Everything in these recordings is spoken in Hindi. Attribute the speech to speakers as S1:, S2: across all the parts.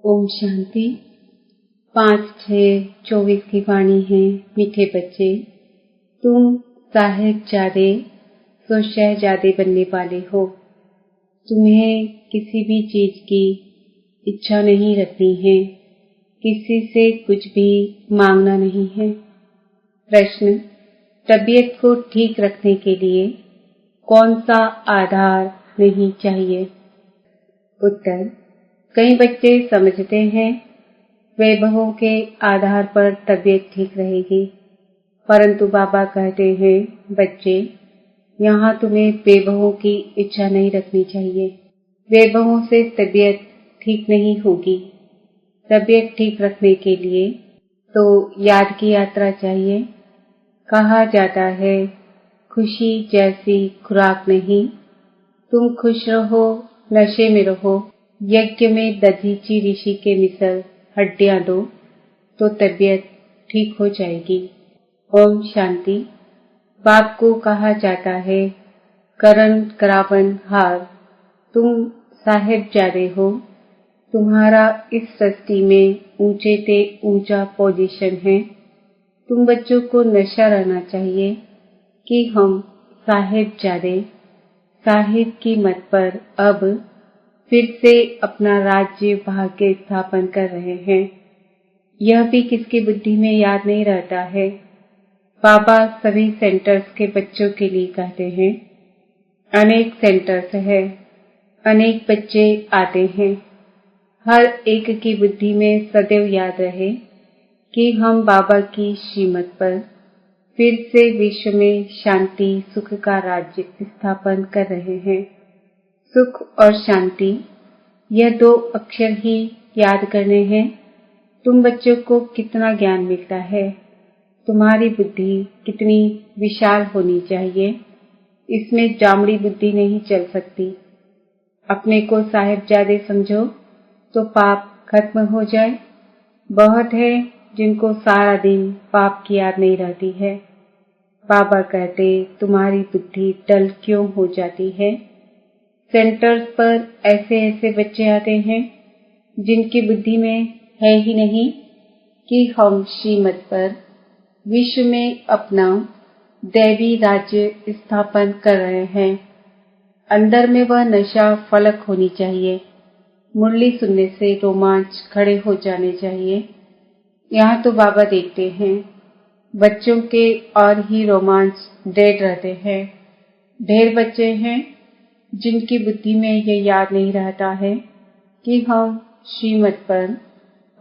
S1: ओम शांति। 5/6/24 की वाणी है। मीठे बच्चे, तुम साहिबजादे तो शहजादे बनने वाले हो। तुम्हें किसी भी चीज की इच्छा नहीं रखनी है, किसी से कुछ भी मांगना नहीं है। प्रश्न, तबीयत को ठीक रखने के लिए कौन सा आधार नहीं चाहिए? उत्तर, कई बच्चे समझते हैं वैभवों के आधार पर तबीयत ठीक रहेगी, परंतु बाबा कहते हैं बच्चे, यहाँ तुम्हें वैभवों की इच्छा नहीं रखनी चाहिए। वैभवों से तबीयत ठीक नहीं होगी। तबीयत ठीक रखने के लिए तो याद की यात्रा चाहिए। कहा जाता है खुशी जैसी खुराक नहीं, तुम खुश रहो, नशे में रहो, यज्ञ में दधीची ऋषि के मिसल हड्डियां दो तो तबीयत ठीक हो जाएगी। ओम शांति। बाप को कहा जाता है करण करावन हार, तुम साहिबजादे हो, तुम्हारा इस सृष्टि में ऊंचे से ऊंचा पोजीशन है। तुम बच्चों को नशा रहना चाहिए कि हम साहिबजादे साहिब की मत पर अब फिर से अपना राज्य भाग्य स्थापन कर रहे हैं। यह भी किसकी बुद्धि में याद नहीं रहता है। बाबा सभी सेंटर्स के बच्चों के लिए कहते हैं, अनेक सेंटर्स है, अनेक बच्चे आते हैं। हर एक की बुद्धि में सदैव याद रहे कि हम बाबा की श्रीमत पर फिर से विश्व में शांति सुख का राज्य स्थापन कर रहे हैं। सुख और शांति, यह दो अक्षर ही याद करने हैं। तुम बच्चों को कितना ज्ञान मिलता है, तुम्हारी बुद्धि कितनी विशाल होनी चाहिए। इसमें जामड़ी बुद्धि नहीं चल सकती। अपने को साहिबजादे समझो तो पाप खत्म हो जाए। बहुत है जिनको सारा दिन पाप की याद नहीं रहती है। बाबा कहते तुम्हारी बुद्धि डल क्यों हो जाती है। सेंटर्स पर ऐसे ऐसे बच्चे आते हैं जिनकी बुद्धि में है ही नहीं कि हम श्रीमत पर विश्व में अपना दैवी राज्य स्थापन कर रहे हैं। अंदर में वह नशा फलक होनी चाहिए। मुरली सुनने से रोमांच खड़े हो जाने चाहिए। यहाँ तो बाबा देखते हैं बच्चों के और ही रोमांच डेढ़ रहते हैं। ढेर बच्चे हैं जिनकी बुद्धि में यह याद नहीं रहता है कि हम श्रीमत पर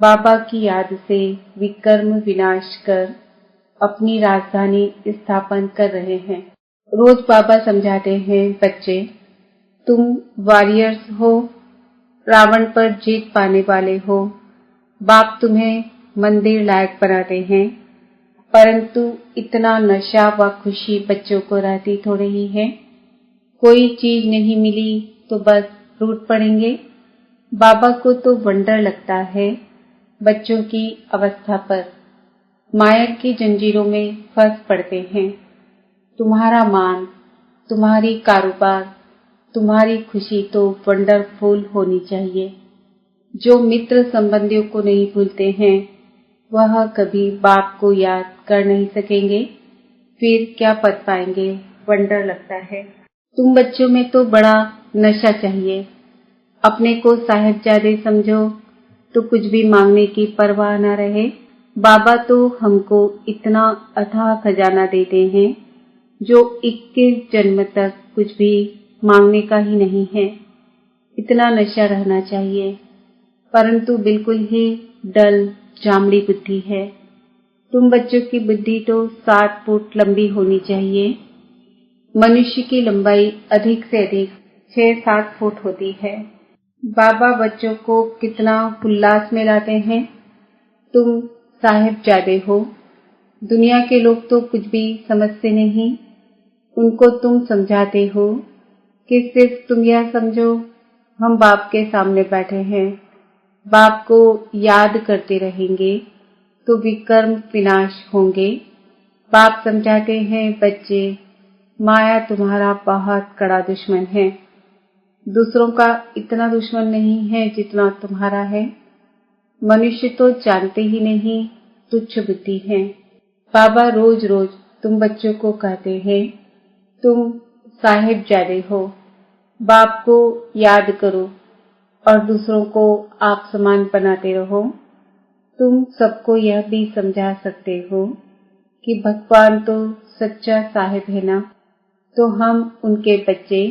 S1: बाबा की याद से विकर्म विनाश कर अपनी राजधानी स्थापन कर रहे हैं। रोज बाबा समझाते हैं बच्चे, तुम वॉरियर्स हो, रावण पर जीत पाने वाले हो। बाप तुम्हें मंदिर लायक बनाते हैं, परंतु इतना नशा व खुशी बच्चों को रहती थोड़ी ही है। कोई चीज नहीं मिली तो बस टूट पड़ेंगे। बाबा को तो वंडर लगता है बच्चों की अवस्था पर। माया की जंजीरों में फंस पड़ते हैं। तुम्हारा मान, तुम्हारी कारोबार, तुम्हारी खुशी तो वंडरफुल होनी चाहिए। जो मित्र संबंधियों को नहीं भूलते हैं वह कभी बाप को याद कर नहीं सकेंगे, फिर क्या पद पाएंगे। वंडर लगता है। तुम बच्चों में तो बड़ा नशा चाहिए। अपने को साहिबजादे समझो तो कुछ भी मांगने की परवाह न रहे। बाबा तो हमको इतना अथाह खजाना देते हैं जो 21 जन्म तक कुछ भी मांगने का ही नहीं है। इतना नशा रहना चाहिए, परंतु बिल्कुल ही डल जामड़ी बुद्धि है। तुम बच्चों की बुद्धि तो 7 फुट लंबी होनी चाहिए। मनुष्य की लंबाई अधिक से अधिक 6-7 फुट होती है। बाबा बच्चों को कितना उल्लास में लाते हैं। तुम साहिबजादे हो। दुनिया के लोग तो कुछ भी समझते नहीं। उनको तुम समझाते हो कि सिर्फ तुम यह समझो हम बाप के सामने बैठे हैं, बाप को याद करते रहेंगे तो विकर्म विनाश होंगे। बाप समझाते हैं बच्चे, माया तुम्हारा बहुत कड़ा दुश्मन है। दूसरों का इतना दुश्मन नहीं है जितना तुम्हारा है। मनुष्य तो जानते ही नहीं, तुच्छ बुद्धि है। बाबा रोज रोज तुम बच्चों को कहते हैं, तुम साहिबजादे हो, बाप को याद करो और दूसरों को आप समान बनाते रहो। तुम सबको यह भी समझा सकते हो कि भगवान तो सच्चा साहिब है ना, तो हम उनके बच्चे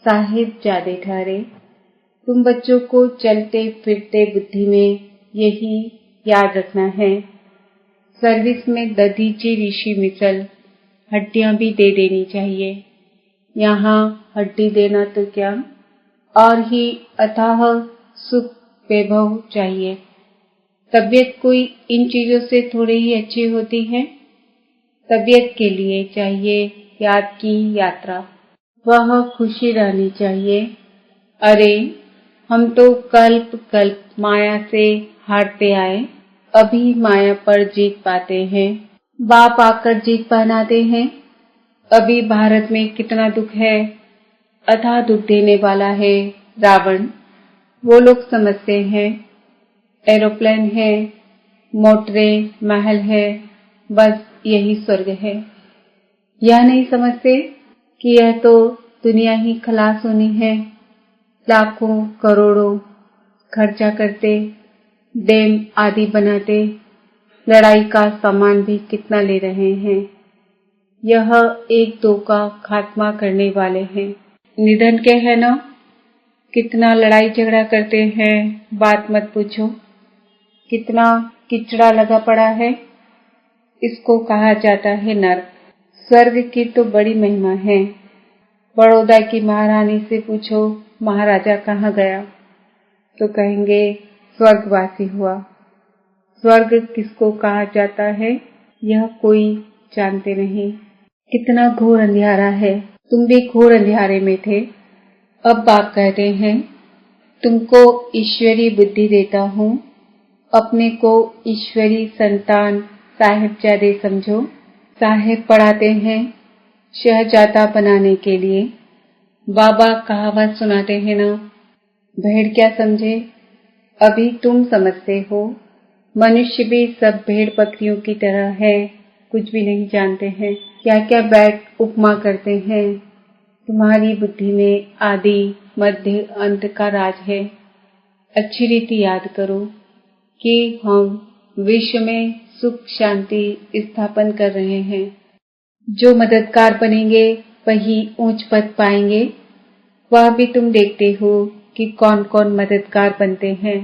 S1: साहिबजादे ठहरे। तुम बच्चों को चलते फिरते बुद्धि में यही याद रखना है। सर्विस में दधीची ऋषि मिसल हड्डियां भी दे देनी चाहिए। यहाँ हड्डी देना तो क्या, और ही अथाह सुख वैभव चाहिए। तबीयत कोई इन चीजों से थोड़ी ही अच्छी होती है। तबीयत के लिए चाहिए याद की यात्रा, वह खुशी रहनी चाहिए। अरे हम तो कल्प कल्प माया से हारते आए, अभी माया पर जीत पाते हैं। बाप आकर जीत पहनाते हैं। अभी भारत में कितना दुख है, अथाह दुख देने वाला है रावण। वो लोग समझते हैं एरोप्लेन है, मोटरें, महल है, बस यही स्वर्ग है। यह नहीं समझते कि यह तो दुनिया ही खलास होनी है। लाखों करोड़ों खर्चा करते, डैम आदि बनाते, लड़ाई का सामान भी कितना ले रहे हैं। यह एक दो का खात्मा करने वाले हैं। निधन के है ना, कितना लड़ाई झगड़ा करते हैं, बात मत पूछो। कितना किचड़ा लगा पड़ा है, इसको कहा जाता है नर्क। स्वर्ग की तो बड़ी महिमा है। बड़ौदा की महारानी से पूछो महाराजा कहाँ गया, तो कहेंगे स्वर्गवासी हुआ। स्वर्ग किसको कहा जाता है, यह कोई जानते नहीं। कितना घोर अंधियारा है, तुम भी घोर अंधियारे में थे। अब बाप कहते हैं तुमको ईश्वरी बुद्धि देता हूँ, अपने को ईश्वरी संतान साहिबजादे समझो। साहिब पढ़ाते हैं शहजादा बनाने के लिए। बाबा कहावत सुनाते हैं ना, भेड़ क्या समझे, अभी तुम समझते हो। मनुष्य भी सब भेड़ बकरियों की तरह है, कुछ भी नहीं जानते हैं। क्या क्या बैठ उपमा करते हैं। तुम्हारी बुद्धि में आदि मध्य अंत का राज है। अच्छी रीति याद करो कि हम विश्व में सुख शांति स्थापन कर रहे हैं। जो मददगार बनेंगे वही ऊंच पद पाएंगे। वह भी तुम देखते हो कि कौन कौन मददगार बनते हैं।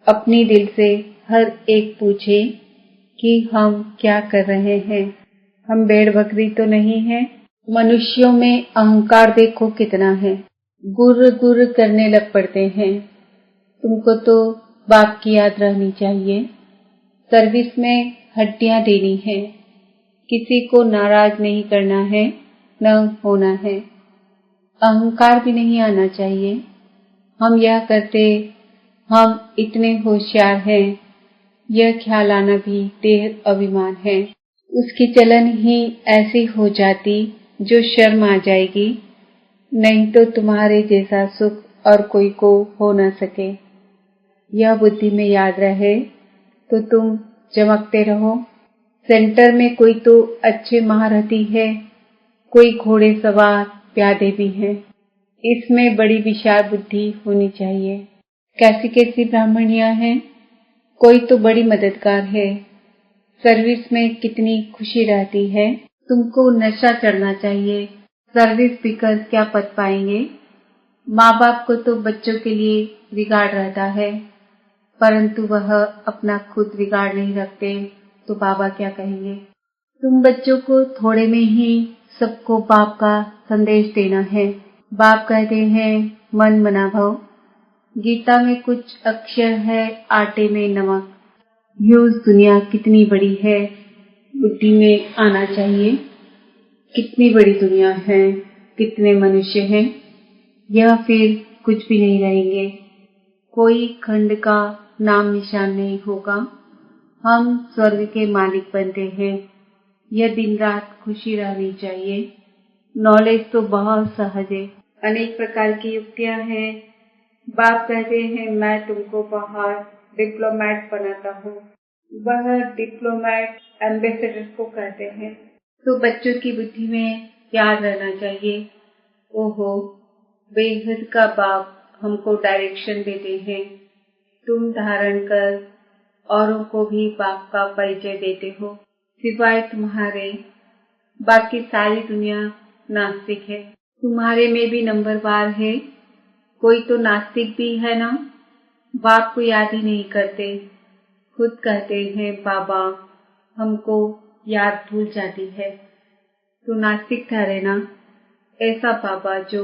S1: अपनी दिल से हर एक पूछे कि हम क्या कर रहे हैं। हम भेड़ बकरी तो नहीं हैं। मनुष्यों में अहंकार देखो कितना है, गुर्र गुर्र करने लग पड़ते हैं। तुमको तो बाप की याद रहनी चाहिए। सर्विस में हड्डियां देनी है, किसी को नाराज नहीं करना है, न होना है। अहंकार भी नहीं आना चाहिए। हम यह करते, हम इतने होशियार हैं, यह ख्याल आना भी देह अभिमान है। उसकी चलन ही ऐसी हो जाती जो शर्म आ जाएगी। नहीं तो तुम्हारे जैसा सुख और कोई को हो न सके। यह बुद्धि में याद रहे तो तुम चमकते रहो। सेंटर में कोई तो अच्छे महारथी है, कोई घोड़े सवार प्यादे भी हैं। इसमें बड़ी विशाल बुद्धि होनी चाहिए। कैसी कैसी ब्राह्मणियां हैं, कोई तो बड़ी मददगार है। सर्विस में कितनी खुशी रहती है। तुमको नशा चढ़ना चाहिए। सर्विस पीकर क्या पद पाएंगे। माँ बाप को तो बच्चों के लिए रिगार्ड रहता है, परंतु वह अपना खुद रिगार्ड नहीं रखते तो बाबा क्या कहेंगे। तुम बच्चों को थोड़े में ही सबको बाप का संदेश देना है। बाप कहते हैं मन मना भव। गीता में कुछ अक्षर है आटे में नमक। ह्यूज दुनिया कितनी बड़ी है, बुद्धि में आना चाहिए। कितनी बड़ी दुनिया है, कितने मनुष्य हैं, यह फिर कुछ भी नहीं रहेंगे। कोई खंड का नाम निशान नहीं होगा। हम स्वर्ग के मालिक बनते हैं। यह दिन रात खुशी रहनी चाहिए। नॉलेज तो बहुत सहज है। अनेक प्रकार की युक्तियां हैं। बाप कहते हैं मैं तुमको बाहर डिप्लोमेट बनाता हूँ। वह डिप्लोमेट एम्बेसडर को कहते हैं। तो बच्चों की बुद्धि में याद रहना चाहिए, ओहो बेहद का बाप हमको डायरेक्शन देते हैं। तुम धारण कर औरों को भी बाप का परिचय देते हो। सिवाय तुम्हारे बाकी सारी दुनिया नास्तिक है। तुम्हारे में भी नंबरवार है। कोई तो नास्तिक भी है ना। बाप को याद ही नहीं करते। खुद कहते हैं बाबा हमको याद भूल जाती है। तो नास्तिक ठहरे ना। ऐसा बाबा जो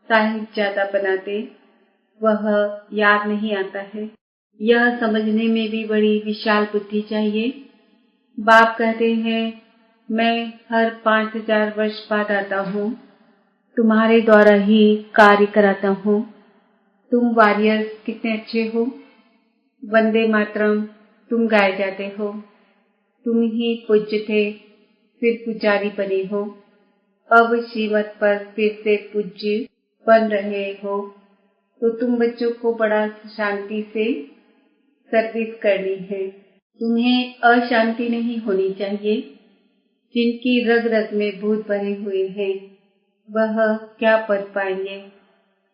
S1: साहिबजादा बनाते वह याद नहीं आता है। यह समझने में भी बड़ी विशाल बुद्धि चाहिए। बाप कहते हैं मैं हर 5000 वर्ष बाद आता हूँ, तुम्हारे द्वारा ही कार्य कराता हूँ। तुम वॉरियर्स कितने अच्छे हो। वंदे मातरम तुम गाए जाते हो। तुम ही पूज्य थे, फिर पुजारी बने हो। अब श्रीमत पर फिर से पूज्य बन रहे हो। तो तुम बच्चों को बड़ा शांति से सर्विस करनी है। तुम्हें अशांति नहीं होनी चाहिए। जिनकी रग रग में भूत भरे हुए हैं वह क्या पद पाएंगे।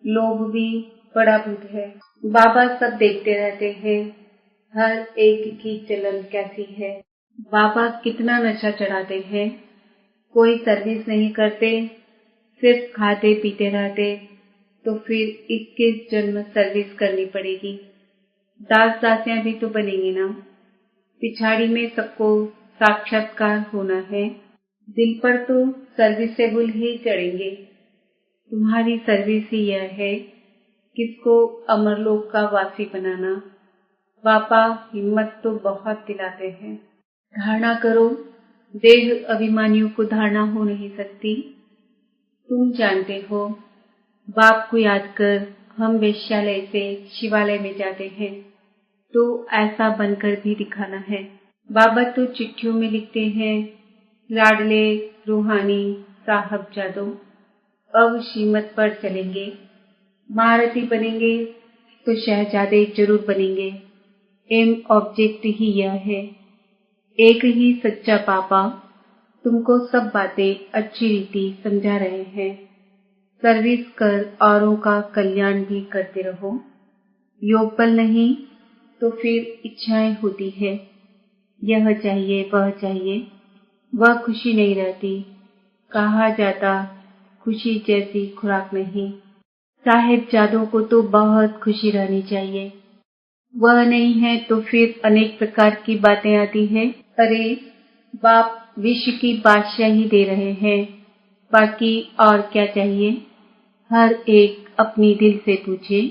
S1: लोभ भी बड़ा भूत है। बाबा सब देखते रहते हैं हर एक की चलन कैसी है। बाबा कितना नशा चढ़ाते हैं। कोई सर्विस नहीं करते, सिर्फ खाते पीते रहते, तो फिर 21 जन्म सर्विस करनी पड़ेगी। दास दासियां भी तो बनेंगे ना। पिछाड़ी में सबको साक्षात्कार होना है। दिल पर तो सर्विसेबल ही चढ़ेंगे। तुम्हारी सर्विस ही यह है किसको अमरलोक का वासी बनाना। पापा हिम्मत तो बहुत दिलाते हैं। धारणा करो, देह अभिमानियों को धारणा हो नहीं सकती। तुम जानते हो बाप को याद कर हम वेश्यालय से शिवालय में जाते हैं, तो ऐसा बनकर भी दिखाना है। बाबा तो चिट्ठियों में लिखते हैं लाडले रूहानी साहबजादों अब श्रीमत पर चलेंगे। महारथी बनेंगे तो शहजादे जरूर बनेंगे। एम ऑब्जेक्ट ही यह है। एक ही सच्चा पापा तुमको सब बातें अच्छी रीति समझा रहे हैं। सर्विस कर औरों का कल्याण भी करते रहो। योग बल नहीं तो फिर इच्छाएं होती है, यह चाहिए वह चाहिए, वह खुशी नहीं रहती। कहा जाता खुशी जैसी खुराक नहीं। साहिबजादों को तो बहुत खुशी रहनी चाहिए। वह नहीं है तो फिर अनेक प्रकार की बातें आती हैं। अरे बाप विश्व की बादशाही दे रहे हैं, बाकी और क्या चाहिए। हर एक अपनी दिल से पूछे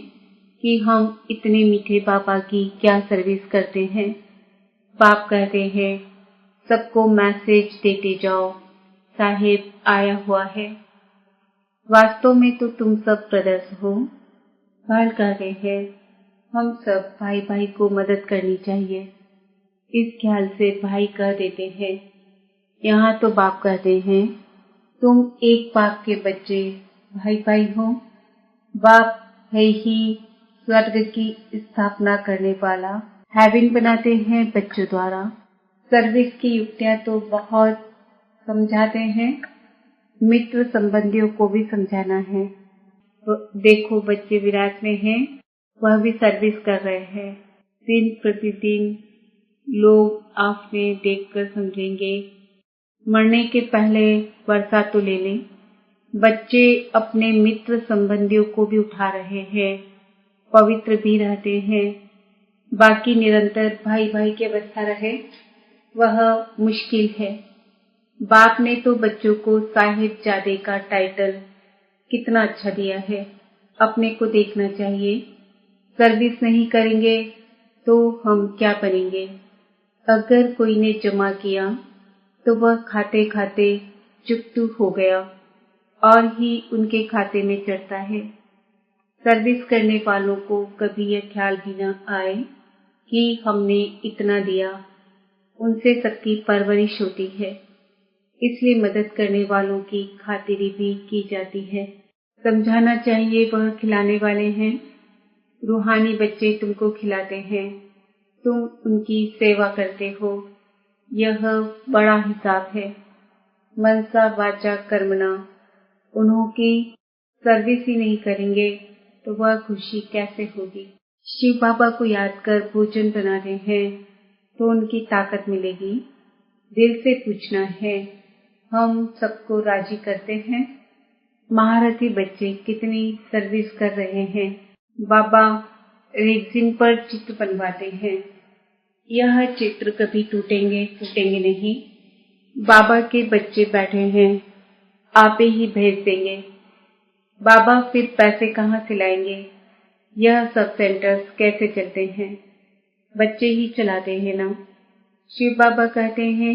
S1: कि हम इतने मीठे बाबा की क्या सर्विस करते हैं। बाप कहते हैं सबको मैसेज देते जाओ, साहिब आया हुआ है। वास्तव में तो तुम सब ब्रदर्स हो। बाल कहते हैं हम सब भाई भाई को मदद करनी चाहिए। इस ख्याल से भाई कह देते हैं। यहाँ तो बाप कहते हैं तुम एक बाप के बच्चे भाई भाई हो। बाप है ही स्वर्ग की स्थापना करने वाला। हेवन बनाते हैं बच्चों द्वारा। सर्विस की युक्तियां तो बहुत समझाते हैं। मित्र संबंधियों को भी समझाना है। तो देखो बच्चे विराट में हैं, वह भी सर्विस कर रहे हैं। दिन प्रतिदिन लोग आपने देखकर समझेंगे। मरने के पहले वर्षा तो ले लें। बच्चे अपने मित्र संबंधियों को भी उठा रहे हैं, पवित्र भी रहते हैं। बाकी निरंतर भाई भाई की अवस्था रहे वह मुश्किल है। बाप ने तो बच्चों को साहिबजादे का टाइटल कितना अच्छा दिया है। अपने को देखना चाहिए। सर्विस नहीं करेंगे तो हम क्या बनेंगे। अगर कोई ने जमा किया तो वह खाते खाते चुकतू हो गया और ही उनके खाते में चढ़ता है। सर्विस करने वालों को कभी यह ख्याल भी न आए कि हमने इतना दिया। उनसे सबकी परवरिश होती है, इसलिए मदद करने वालों की खातिरी भी की जाती है। समझाना चाहिए वह खिलाने वाले हैं। रूहानी बच्चे तुमको खिलाते हैं, तुम उनकी सेवा करते हो। यह बड़ा हिसाब है। मनसा वाचा कर्मणा, उन्होंने सर्विस ही नहीं करेंगे तो वह खुशी कैसे होगी। शिव बाबा को याद कर भोजन बना रहे हैं तो उनकी ताकत मिलेगी। दिल से पूछना है, हम सबको राजी करते हैं। महारथी बच्चे कितनी सर्विस कर रहे हैं। बाबा रेक्सिन पर चित्र बनवाते हैं। यह चित्र कभी टूटेंगे फूटेंगे नहीं। बाबा के बच्चे बैठे हैं, आप ही भेज देंगे। बाबा फिर पैसे कहाँ से लाएंगे। यह सब सेंटर्स कैसे चलते हैं, बच्चे ही चलाते हैं ना। शिव बाबा कहते हैं,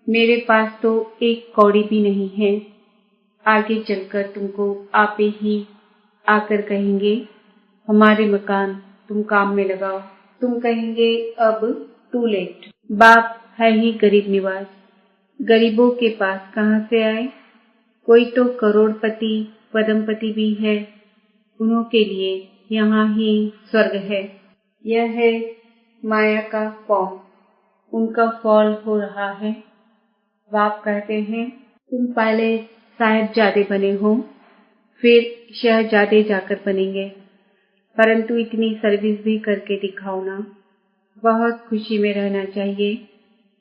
S1: मेरे पास तो एक कौड़ी भी नहीं है। आगे चलकर तुमको आप ही आकर कहेंगे, हमारे मकान तुम काम में लगाओ। तुम कहेंगे अब टू लेट। बाप है ही गरीब निवास, गरीबों के पास कहाँ से आए। कोई तो करोड़पति पदमपति भी है, उन्हों के लिए यहाँ ही स्वर्ग है। यह है माया का फॉर्म, उनका फॉल हो रहा है। बाप कहते हैं, तुम पहले साहिबजादे बने हो, फिर शहजादे जाकर बनेंगे, परंतु इतनी सर्विस भी करके दिखाओ ना। बहुत खुशी में रहना चाहिए।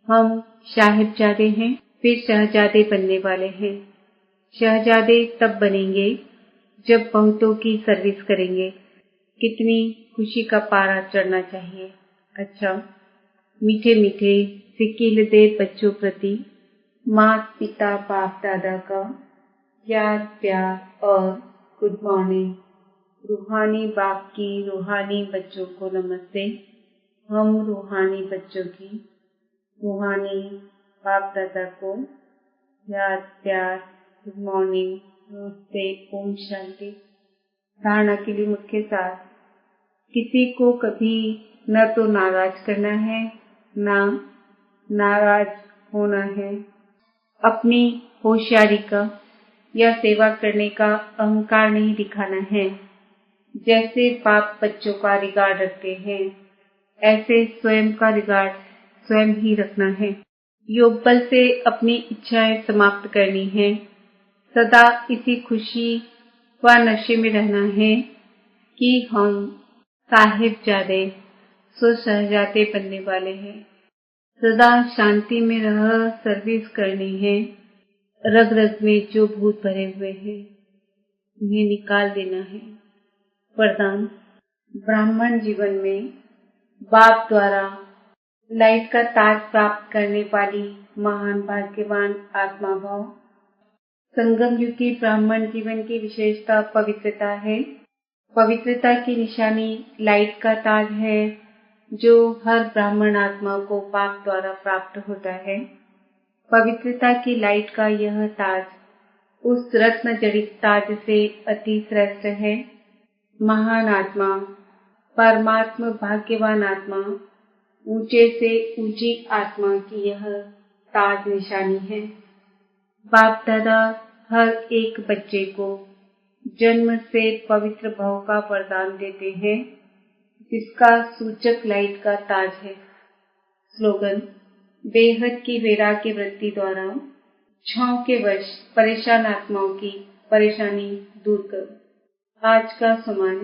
S1: हम साहिबजादे हैं, फिर शहजादे बनने वाले हैं। शहजादे तब बनेंगे जब बहुतों की सर्विस करेंगे। कितनी खुशी का पारा चढ़ना चाहिए। अच्छा, मीठे मीठे सिक्किलदे बच्चों प्रति माता पिता बाप दादा का याद प्यार और गुड मॉर्निंग। रूहानी बाप की रूहानी बच्चों को नमस्ते। हम रूहानी बच्चों की रूहानी बाप दादा को याद प्यार गुड मॉर्निंग नमस्ते ओम शांति। धारणा के लिए मुख्य सार, किसी को कभी न तो नाराज करना है ना नाराज होना है। अपनी होशियारी का या सेवा करने का अहंकार नहीं दिखाना है। जैसे बाप बच्चों का रिगार्ड रखते हैं, ऐसे स्वयं का रिगार्ड स्वयं ही रखना है। योग बल से अपनी इच्छाएं समाप्त करनी है। सदा इसी खुशी व नशे में रहना है कि हम साहिबजादे सो शहजादे बनने वाले हैं। सदा शांति में रह सर्विस करनी है। रग रग में जो भूत भरे हुए हैं उन्हें निकाल देना है। वरदान, ब्राह्मण जीवन में बाप द्वारा लाइट का ताज प्राप्त करने वाली महान भाग्यवान आत्मा भाव। संगम युग की ब्राह्मण जीवन की विशेषता पवित्रता है। पवित्रता की निशानी लाइट का ताज है जो हर ब्राह्मण आत्मा को बाप द्वारा प्राप्त होता है। पवित्रता की लाइट का यह ताज उस रत्न जड़ित ताज से अति श्रेष्ठ है। महान आत्मा, परमात्मा, भाग्यवान आत्मा, ऊंचे से ऊंची आत्मा की यह ताज निशानी है। बाप दादा हर एक बच्चे को जन्म से पवित्र भाव का वरदान देते हैं, जिसका सूचक लाइट का ताज है। स्लोगन, बेहद की वैराग्य वृत्ति द्वारा छांव के वश परेशान आत्माओं की परेशानी दूर करो। आज का सम्मान